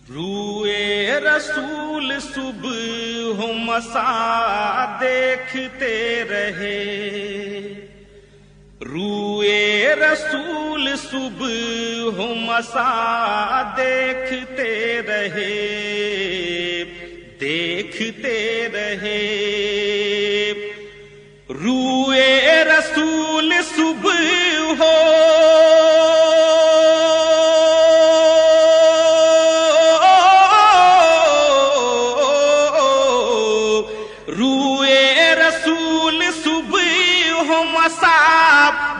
روئے رسول صبح و مساء دیکھتے رہے، روئے رسول صبح و مساء دیکھتے رہے، دیکھتے رہے، روئے رسول صبح ہو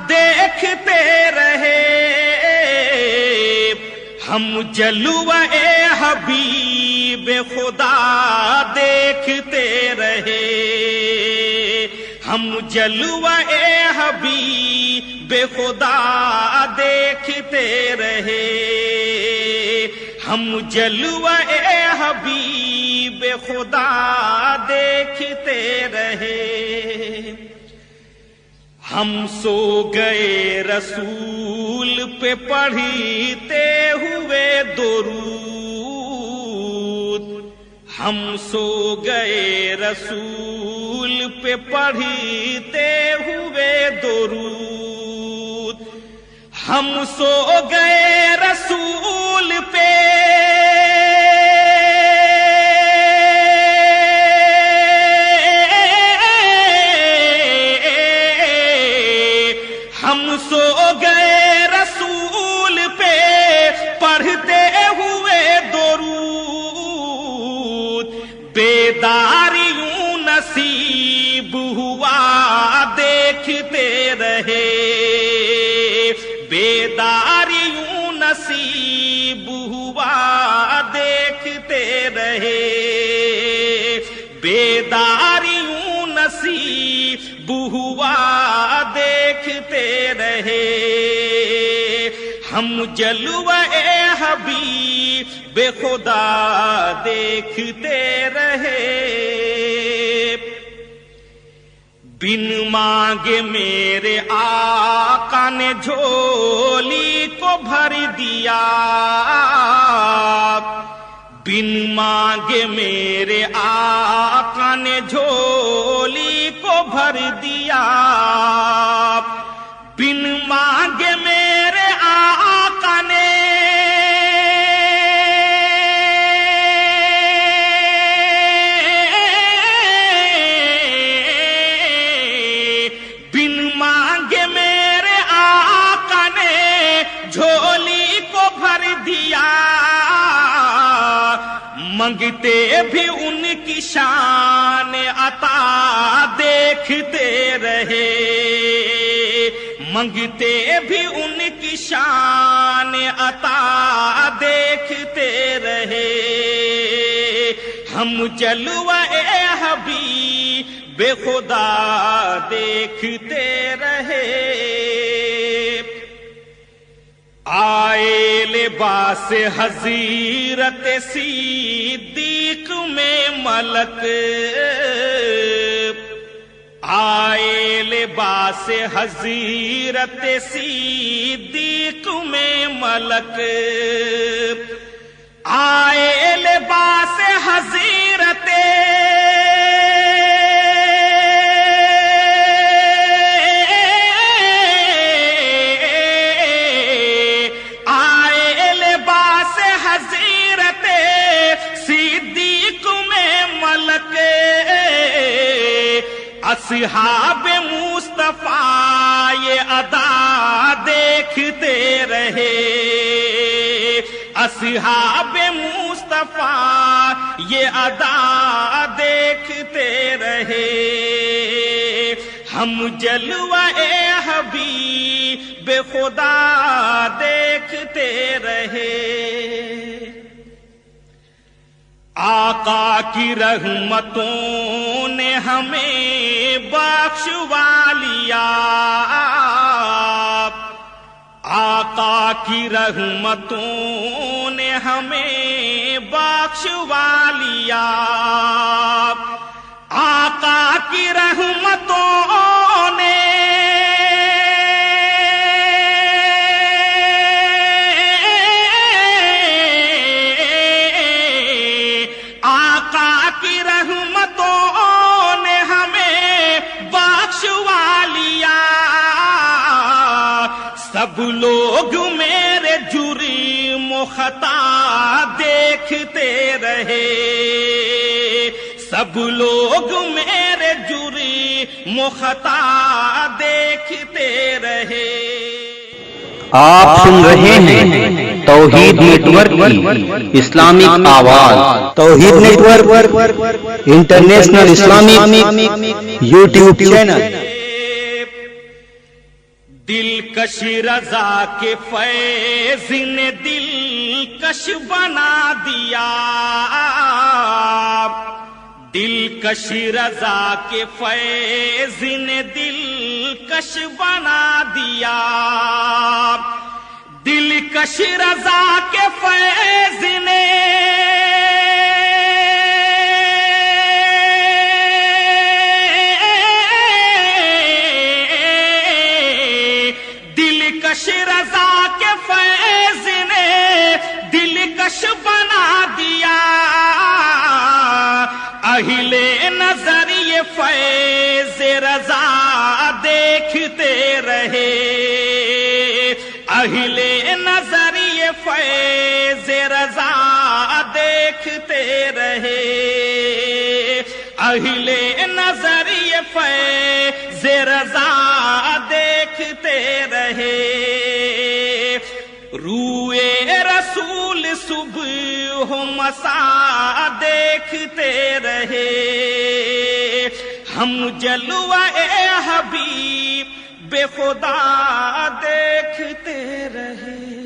دیکھتے رہے، ہم جلوہ حبیب خدا دیکھتے رہے، ہم جلوہ حبیب خدا دیکھتے رہے، ہم جلوہ حبیب خدا دیکھتے رہے، ہم سو گئے رسول پہ پڑھتے ہوئے درود، ہم سو گئے رسول پہ پڑھتے ہوئے درود، ہم سو گئے رسول پہ سو گئے رسول پہ پڑھتے ہوئے درود، بیداری یوں نصیب ہوا دیکھتے رہے، بیداری یوں نصیب ہوا دیکھتے رہے، بیداری یوں نصیب ہوا دیکھتے رہے، ہم جلوہ حبیب خدا دیکھتے رہے، بن مانگے میرے آقا نے جھولی کو بھر دیا، بن مانگے میرے آقا نے جھولی کو بھر دیا، بن مانگے میرے آقا نے بن مانگے میرے آقا نے جھولی کو بھر دیا، منگتے بھی ان کی شان عطا دیکھتے رہے، منگتے بھی ان کی شان عطا دیکھتے رہے، ہم جلوہ حبیب خدا دیکھتے رہے، آئے لباس حضرت صدیق میں ملک، آئے لباس حضرت صدیق میں ملک، آئے لباس حضرت اصحاب مصطفیٰ یہ ادا دیکھتے رہے، اصحاب مصطفیٰ یہ ادا دیکھتے رہے، ہم جلوہ حبیب خدا دیکھتے رہے، آقا کی رحمتوں نے ہمیں بخشوا لیا، آقا کی رحمتوں نے ہمیں بخشوا لیا، آقا کی رحمتوں نے کی رحمتوں نے ہمیں بخشوا لیا، سب لوگ میرے جرم و خطا دیکھتے رہے، سب لوگ میرے جرم و خطا دیکھتے رہے۔ آپ سن رہے ہیں توحید نیٹ ورک کی اسلامک آواز۔ Tauheed network international Islamic YouTube channel. Dilkash Raza کے فیض نے دلکش بنا دیا، دلکش رضا کے فیض نے دلکش بنا دیا، دلکش رضا کے فیض نے دلکش رضا کے فیض نے دلکش بنا دیا، اہل نظر یہ فیض رضا دیکھتے رہے، اہل نظر یہ فیض رضا دیکھتے رہے، اہل نظر یہ فیض رضا دیکھتے رہے، روئے رسول صبح و مسا دیکھتے رہے، ہم جلوہ حبیب بے خدا دیکھتے رہے۔